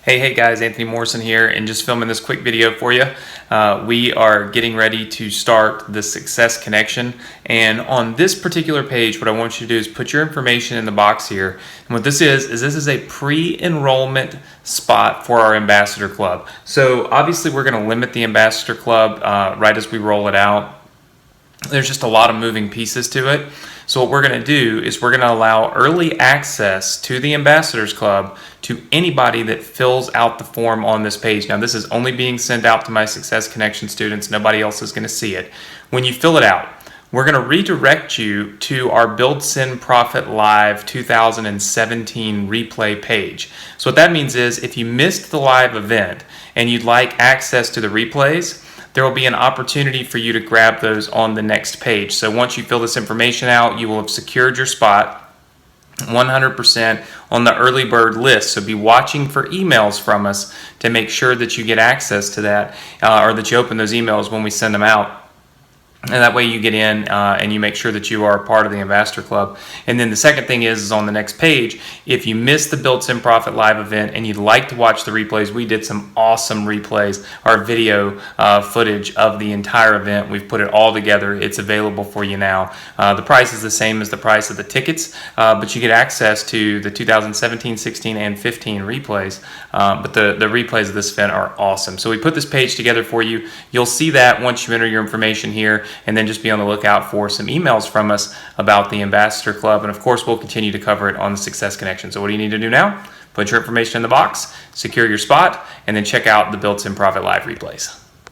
Hey guys, Anthony Morrison here, and just filming this quick video for you. We are getting ready to start the Success Connection, and on this particular page what I want you to do is put your information in the box here. And what this is a pre-enrollment spot for our Ambassador Club. So obviously we're going to limit the Ambassador Club right as we roll it out. There's just a lot of moving pieces to it. So what we're going to do is we're going to allow early access to the Ambassadors Club to anybody that fills out the form on this page. Now this is only being sent out to my Success Connection students. Nobody else is going to see it. When you fill it out, we're going to redirect you to our Build Send Profit Live 2017 replay page. So what that means is if you missed the live event and you'd like access to the replays, there will be an opportunity for you to grab those on the next page. So once you fill this information out, you will have secured your spot 100% on the early bird list. So be watching for emails from us to make sure that you get access to that or that you open those emails when we send them out. And that way you get in and you make sure that you are a part of the Ambassador Club. And then the second thing is on the next page, if you missed the Build Send Profit Live event and you'd like to watch the replays, we did some awesome replays, our video footage of the entire event. We've put it all together. It's available for you now. The price is the same as the price of the tickets, but you get access to the 2017, 16, and 15 replays. But the replays of this event are awesome. So we put this page together for you. You'll see that once you enter your information here. And then just be on the lookout for some emails from us about the Ambassador Club. And of course, we'll continue to cover it on the Success Connection. So what do you need to do now? Put your information in the box, secure your spot, and then check out the Build Send Profit Live replays.